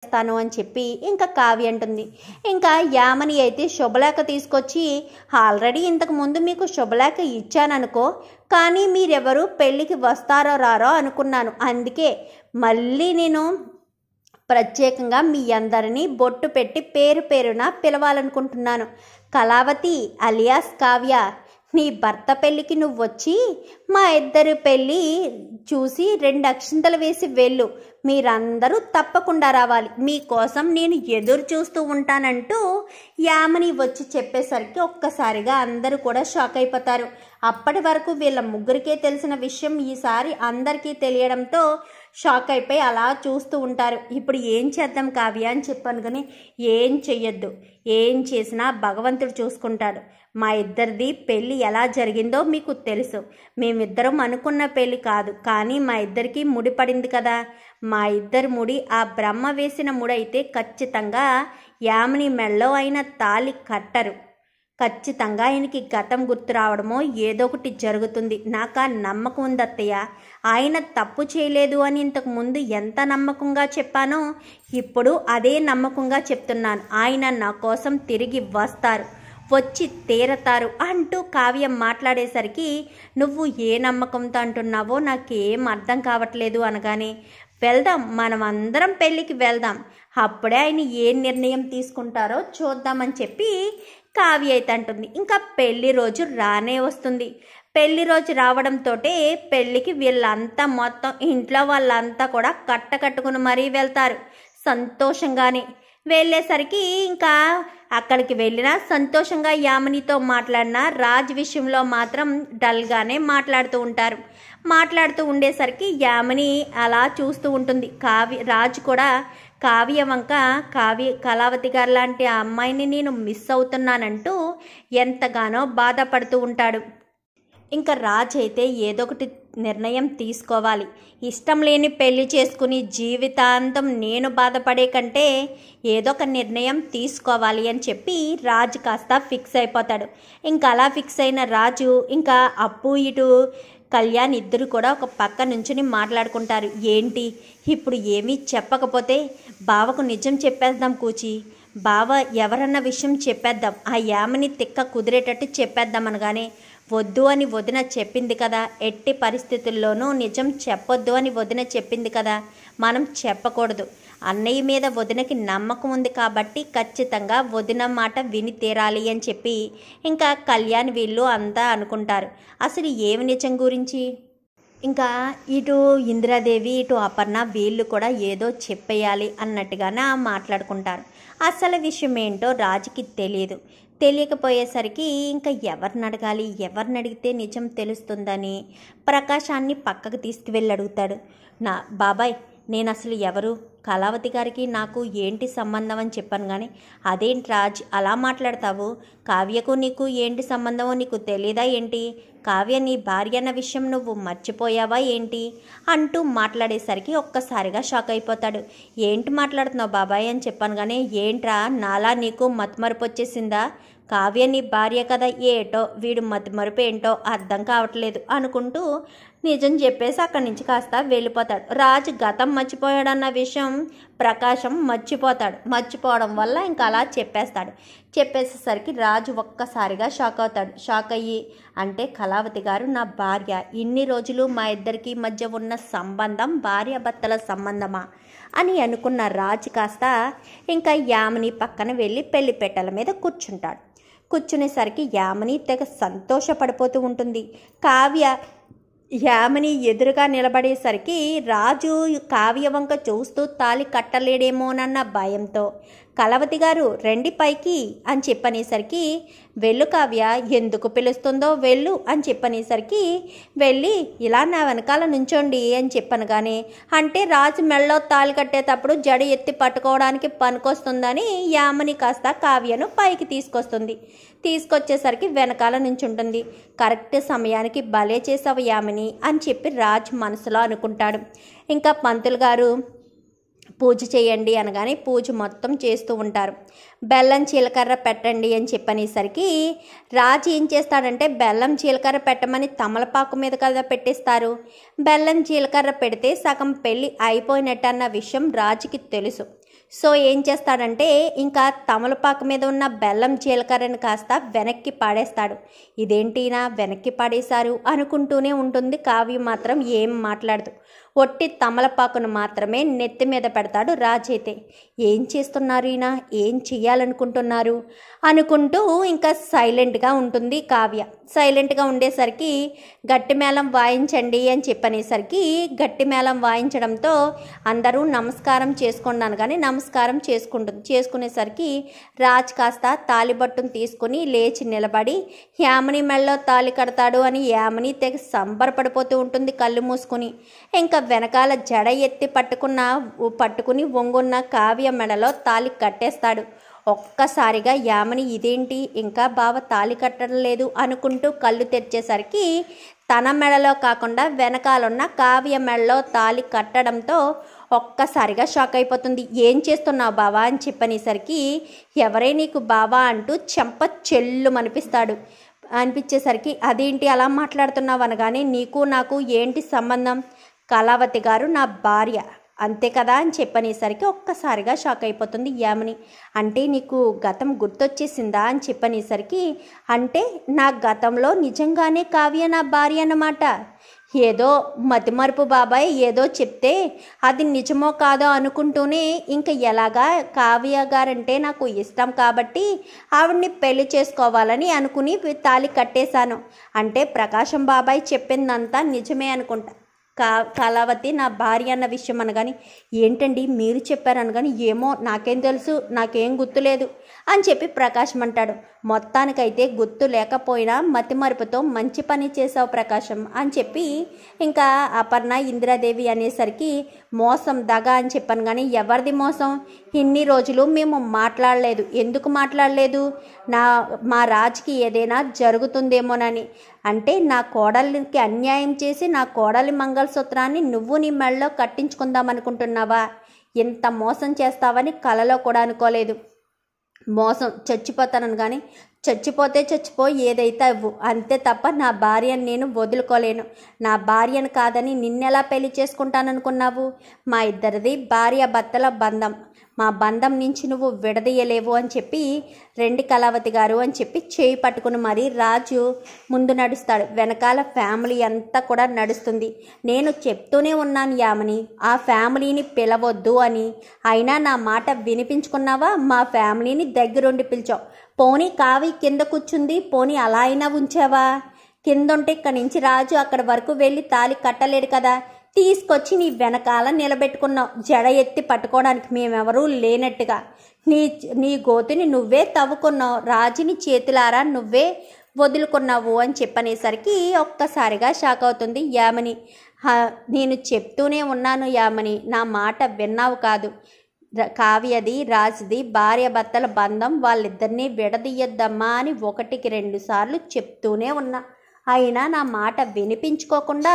చేస్తాను అని చెప్పి ఇంకా కావ్య అంటుంది. ఇంకా యామిని అయితే శుభలేఖ తీసుకొచ్చి, ఆల్రెడీ ఇంతకు ముందు మీకు శుభలేఖ ఇచ్చాననుకో, కానీ మీరెవరు పెళ్ళికి వస్తారో రారో అనుకున్నాను, అందుకే మళ్ళీ నేను ప్రత్యేకంగా మీ అందరినీ బొట్టు పెట్టి పేరు పేరున పిలవాలనుకుంటున్నాను. కళావతి అలియాస్ కావ్య, నీ భర్త పెళ్ళికి నువ్వు వచ్చి మా ఇద్దరి పెళ్ళి చూసి 2 అక్షింతలు వేసి వెళ్ళు. మీరందరూ తప్పకుండా రావాలి, మీకోసం నేను ఎదురు చూస్తూ ఉంటానంటూ యామిని వచ్చి చెప్పేసరికి ఒక్కసారిగా అందరూ కూడా షాక్ అయిపోతారు. అప్పటి వరకు వీళ్ళ ముగ్గురికే తెలిసిన విషయం ఈసారి అందరికీ తెలియడంతో షాక్ అయిపోయి అలా చూస్తూ ఉంటారు. ఇప్పుడు ఏం చేద్దాం కావ్య అని చెప్పాను, కానీ ఏం చెయ్యొద్దు, ఏం చేసినా భగవంతుడు చూసుకుంటాడు. మా ఇద్దరిది పెళ్ళి ఎలా జరిగిందో మీకు తెలుసు. మేమిద్దరం అనుకున్న పెళ్ళి కాదు, కానీ మా ఇద్దరికి ముడి పడింది కదా. మా ఇద్దరి ముడి ఆ బ్రహ్మ వేసిన ముడి అయితే ఖచ్చితంగా యామిని మెళ్ళో అయిన తాళి కట్టరు. ఖచ్చితంగా ఆయనకి గతం గుర్తు రావడమో ఏదో ఒకటి జరుగుతుంది. నాకు ఆ నమ్మకం ఉంది అత్తయ్య. ఆయన తప్పు చేయలేదు అని ఇంతకు ముందు ఎంత నమ్మకంగా చెప్పానో ఇప్పుడు అదే నమ్మకంగా చెప్తున్నాను. ఆయన నా కోసం తిరిగి వస్తారు, వచ్చి తీరతారు అంటూ కావ్య మాట్లాడేసరికి, నువ్వు ఏ నమ్మకంతో అంటున్నావో నాకేం అర్థం కావట్లేదు అనగానే, వెళ్దాం, మనం అందరం పెళ్ళికి వెళ్దాం, అప్పుడే ఆయన ఏ నిర్ణయం తీసుకుంటారో చూద్దామని చెప్పి కావ్య అయితే అంటుంది. ఇంకా పెళ్లి రోజు రానే వస్తుంది. పెళ్లి రోజు రావడంతో పెళ్ళికి వీళ్ళంతా మొత్తం ఇంట్లో వాళ్ళంతా కూడా కట్టుకుని మరీ వెళ్తారు సంతోషంగానే. వెళ్ళేసరికి ఇంకా అక్కడికి వెళ్ళినా సంతోషంగా యామినితో మాట్లాడినా రాజ్ విషయంలో మాత్రం డల్గానే మాట్లాడుతూ ఉంటారు. మాట్లాడుతూ ఉండేసరికి యామిని అలా చూస్తూ ఉంటుంది. రాజ్ కూడా కావ్య వంక, కళావతి గారు లాంటి ఆ అమ్మాయిని నేను మిస్ అవుతున్నానంటూ ఎంతగానో బాధపడుతూ ఉంటాడు. ఇంకా రాజ్ అయితే ఏదో ఒకటి నిర్ణయం తీసుకోవాలి. ఇష్టం లేని పెళ్లి చేసుకుని జీవితాంతం నేను బాధపడే కంటే ఏదో ఒక నిర్ణయం తీసుకోవాలి అని చెప్పి రాజ్ కాస్త ఫిక్స్ అయిపోతాడు. ఇంకా అలా ఫిక్స్ అయిన రాజు ఇంకా అప్పు ఇటు కళ్యాణ్ ఇద్దరు కూడా ఒక పక్క నుంచుని మాట్లాడుకుంటారు. ఏంటి ఇప్పుడు ఏమీ చెప్పకపోతే బావకు నిజం చెప్పేద్దాం కూచి, బావ ఎవరన్న విషయం చెప్పేద్దాం, ఆ యామిని తిక్క కుదిరేటట్టు చెప్పేద్దాం అనగానే, వద్దు అని వదిన చెప్పింది కదా, ఎట్టి పరిస్థితుల్లోనూ నిజం చెప్పొద్దు అని వదిన చెప్పింది కదా, మనం చెప్పకూడదు. అన్నయ్య మీద వదినకి నమ్మకం ఉంది కాబట్టి ఖచ్చితంగా వదిన మాట విని తీరాలి అని చెప్పి ఇంకా కళ్యాణ్ వీళ్ళు అంతా అనుకుంటారు. అసలు ఏమి నిజం గురించి ఇంకా ఇటు ఇందిరాదేవి ఇటు అపర్ణ వీళ్ళు కూడా ఏదో చెప్పేయాలి అన్నట్టుగానే మాట్లాడుకుంటారు. అసలు విషయం ఏంటో రాజుకి తెలియదు. తెలియకపోయేసరికి ఇంకా ఎవరిని అడగాలి, ఎవరిని అడిగితే నిజం తెలుస్తుందని ప్రకాశాన్ని పక్కకు తీసుకువెళ్ళి అడుగుతాడు. నా బాబాయ్, నేను అసలు ఎవరు, కళావతి గారికి నాకు ఏంటి సంబంధం అని చెప్పాను, కానీ అదేంటి రాజ్ అలా మాట్లాడతావు, కావ్యకు నీకు ఏంటి సంబంధమో నీకు తెలీదా ఏంటి, కావ్య నీ భార్య అన్న విషయం నువ్వు మర్చిపోయావా ఏంటి అంటూ మాట్లాడేసరికి ఒక్కసారిగా షాక్ అయిపోతాడు. ఏంటి మాట్లాడుతున్నావు బాబాయ్ అని చెప్పాను, కానీ ఏంట్రా నాలా నీకు మతిమరుపు వచ్చేసిందా, కావ్య నీ భార్య కదా, ఏటో వీడు మతిమరుపు ఏంటో అర్థం కావట్లేదు అనుకుంటూ నిజం చెప్పేసి అక్కడి నుంచి కాస్త వెళ్ళిపోతాడు. రాజు గతం మర్చిపోయాడన్న విషయం ప్రకాశం మర్చిపోతాడు. మర్చిపోవడం వల్ల ఇంకా అలా చెప్పేస్తాడు. చెప్పేసేసరికి రాజు ఒక్కసారిగా షాక్ అవుతాడు. షాక్ అయ్యి, అంటే కళావతి గారు నా భార్య, ఇన్ని రోజులు మా ఇద్దరికి మధ్య ఉన్న సంబంధం భార్యాభర్తల సంబంధమా అని అనుకున్న రాజు కాస్త ఇంకా యామిని పక్కన వెళ్ళి పెళ్లి పెట్టెల మీద కూర్చుంటాడు. కూర్చునేసరికి యామిని తెగ సంతోషపడిపోతూ ఉంటుంది. కావ్య యామిని ఎదురుగా నిలబడేసరికి రాజు కావ్య వంక చూస్తూ తాళి కట్టలేడేమోనన్న భయంతో, కళావతి గారు రండి పైకి అని చెప్పనేసరికి, వెళ్ళు కావ్య, ఎందుకు పిలుస్తుందో వెళ్ళు అని చెప్పనేసరికి వెళ్ళి ఇలా నా వెనకాల నుంచోండి అని చెప్పనగానే, అంటే రాజు మెళ్ళో తాళి కట్టేటప్పుడు జడ ఎత్తి పట్టుకోవడానికి పనికొస్తుందని యామిని కాస్త కావ్యను పైకి తీసుకొస్తుంది. తీసుకొచ్చేసరికి వెనకాల నుంచి ఉంటుంది. కరెక్ట్ సమయానికి భలే చేసావు యామిని అని చెప్పి రాజ్ మనసులో అనుకుంటాడు. ఇంకా పంతులు గారు పూజ చేయండి అనగానే పూజ మొత్తం చేస్తూ ఉంటారు. బెల్లం జీలకర్ర పెట్టండి అని చెప్పనేసరికి రాజు ఏం చేస్తాడంటే, బెల్లం జీలకర్ర పెట్టమని తమలపాకు మీద కదా పెట్టేస్తారు, బెల్లం జీలకర్ర పెడితే సగం పెళ్ళి అయిపోయినట్టు అన్న విషయం రాజుకి తెలుసు. సో ఏం చేస్తాడంటే ఇంకా తమలపాకు మీద ఉన్న బెల్లం జీలకర్రని కాస్త వెనక్కి పాడేస్తాడు. ఇదేంటినా వెనక్కి పాడేశారు అనుకుంటూనే ఉంటుంది. కావ్య మాత్రం ఏం మాట్లాడదు. ఒట్టి తమలపాకును మాత్రమే నెత్తి మీద పెడతాడు రాజు అయితే. ఏం చేస్తున్నారు ఈయన, ఏం చెయ్యాలనుకుంటున్నారు అనుకుంటూ ఇంకా సైలెంట్గా ఉంటుంది కావ్య. సైలెంట్గా ఉండేసరికి గట్టి మేళం వాయించండి అని చెప్పనేసరికి గట్టి మేళం వాయించడంతో అందరూ నమస్కారం చేసుకున్నాను కానీ నమస్కారం చేసుకుంటుంది. చేసుకునేసరికి రాజ్ కాస్త తాలిబట్టును తీసుకుని లేచి నిలబడి యామిని మెళ్ళలో తాళి కడతాడు అని యామిని తెగ సంబరపడిపోతూ ఉంటుంది కళ్ళు మూసుకుని. ఇంకా వెనకాల జడ ఎత్తి పట్టుకుని వంగున్న కావ్య మెడలో తాళి కట్టేస్తాడు. ఒక్కసారిగా యామిని ఇదేంటి ఇంకా బావ తాళి కట్టడం లేదు అనుకుంటూ కళ్ళు తెరిచేసరికి తన మెడలో కాకుండా వెనకాలన్న కావ్య మెడలో తాళి కట్టడంతో ఒక్కసారిగా షాక్ అయిపోతుంది. ఏం చేస్తున్నావు బావా అని చెప్పనేసరికి ఎవరే నీకు బావా అంటూ చెంప చెల్లు అనిపించేసరికి అదేంటి అలా మాట్లాడుతున్నావు అనగానే నీకు నాకు ఏంటి సంబంధం, కళావతి గారు నా భార్య అంతే కదా అని చెప్పనేసరికి ఒక్కసారిగా షాక్ అయిపోతుంది యామిని. అంటే నీకు గతం గుర్తొచ్చేసిందా అని చెప్పనేసరికి అంటే నా గతంలో నిజంగానే కావ్య నా భార్య అన్నమాట. ఏదో మతిమరుపు బాబాయ్ ఏదో చెప్తే అది నిజమో కాదో అనుకుంటూనే ఇంకా ఎలాగా కావ్య గారంటే నాకు ఇష్టం కాబట్టి ఆవిడ్ని పెళ్లి చేసుకోవాలని అనుకుని తాళి కట్టేశాను. అంటే ప్రకాశం బాబాయ్ చెప్పిందంతా నిజమే అనుకుంటా. కళావతి నా భార్య అన్న విషయం అనగాని ఏంటండి మీరు చెప్పారనగాని ఏమో నాకేం తెలుసు, నాకేం గుర్తులేదు అని చెప్పి ప్రకాశం అంటాడు. మొత్తానికైతే గుర్తు లేకపోయినా మతిమరుపుతో మంచి పని చేసావు ప్రకాశం అని చెప్పి ఇంకా అపర్ణ ఇందిరాదేవి అనేసరికి మోసం దగా అని చెప్పాను కానీ ఎవరిది మోసం, ఇన్ని రోజులు మేము మాట్లాడలేదు. ఎందుకు మాట్లాడలేదు, మా రాజుకి ఏదైనా జరుగుతుందేమోనని. అంటే నా కోడలికి అన్యాయం చేసి నా కోడలి మంగళసూత్రాన్ని నువ్వు నీ మెడలో కట్టించుకుందాం అనుకుంటున్నావా? ఇంత మోసం చేస్తావని కలలో కూడా అనుకోలేదు. మోసం చచ్చిపోతానని కానీ చచ్చిపోతే చచ్చిపో ఏదైతే ఇవ్వు అంతే తప్ప నా భార్యను నేను వదులుకోలేను. నా భార్యను కాదని నిన్నెలా పెళ్లి చేసుకుంటాననుకున్నావు? మా ఇద్దరిది భార్య భర్తల బంధం, మా బంధం నుంచి నువ్వు విడదీయలేవు అని చెప్పి రెండి కళావతి గారు అని చెప్పి చేయి పట్టుకుని మరీ రాజు ముందు నడుస్తాడు. వెనకాల ఫ్యామిలీ అంతా కూడా నడుస్తుంది. నేను చెప్తూనే ఉన్నాను యామిని ఆ ఫ్యామిలీని పిలవద్దు అని, అయినా నా మాట వినిపించుకున్నావా? మా ఫ్యామిలీని దగ్గరుండి పిలిచావు. పోనీ కావి కింద కూర్చుంది, పోనీ అలా అయినా ఉంచావా? కింద ఉంటే ఇక్కడి నుంచి రాజు అక్కడి వరకు వెళ్ళి తాళి కట్టలేడు కదా, తీసుకొచ్చి నీ వెనకాల నిలబెట్టుకున్నావు జడ ఎత్తి పట్టుకోవడానికి మేమెవరూ లేనట్టుగా. నీ గోతిని నువ్వే తవ్వుకున్నావు, రాజుని చేతులారా నువ్వే వదులుకున్నావు అని చెప్పనేసరికి ఒక్కసారిగా షాక్ అవుతుంది యామిని. నేను చెప్తూనే ఉన్నాను యామిని, నా మాట విన్నావు కాదు. కావ్యది రాజుది భార్య భర్తల బంధం, వాళ్ళిద్దరినీ విడదీయద్దమ్మా అని 1కి 2 సార్లు చెప్తూనే ఉన్నా. అయినా నా మాట వినిపించుకోకుండా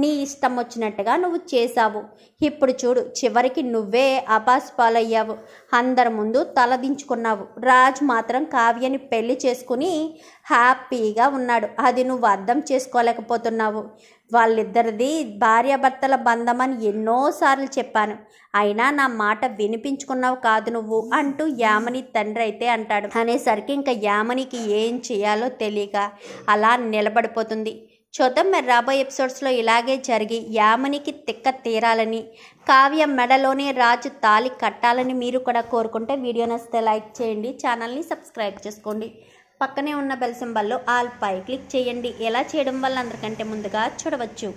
నీ ఇష్టం వచ్చినట్టుగా నువ్వు చేశావు. ఇప్పుడు చూడు చివరికి నువ్వే అపాస్పాలయ్యావు, అందరి ముందు తలదించుకున్నావు. రాజు మాత్రం కావ్యని పెళ్లి చేసుకుని హ్యాపీగా ఉన్నాడు. అది నువ్వు అర్థం చేసుకోలేకపోతున్నావు. వాళ్ళిద్దరిది భార్యాభర్తల బంధం అని ఎన్నోసార్లు చెప్పాను, అయినా నా మాట వినిపించుకున్నావు కాదు నువ్వు అంటూ యామిని తండ్రి అయితే అంటాడు. అనేసరికి ఇంకా యామినికి ఏం చేయాలో తెలియక అలా నిలబడిపోతుంది. చూద్దాం మరి రాబోయే ఎపిసోడ్స్లో ఇలాగే జరిగి యామినికి తిక్క తీరాలని, కావ్య మెడలోనే రాజు తాళి కట్టాలని మీరు కూడా కోరుకుంటే వీడియో నచ్చితే లైక్ చేయండి, ఛానల్ని సబ్స్క్రైబ్ చేసుకోండి, పక్కనే ఉన్న బెల్ సింబల్లో ఆల్ పై క్లిక్ చేయండి. ఎలా చేయడం వల్ల అందరికంటే ముందుగా చూడవచ్చు.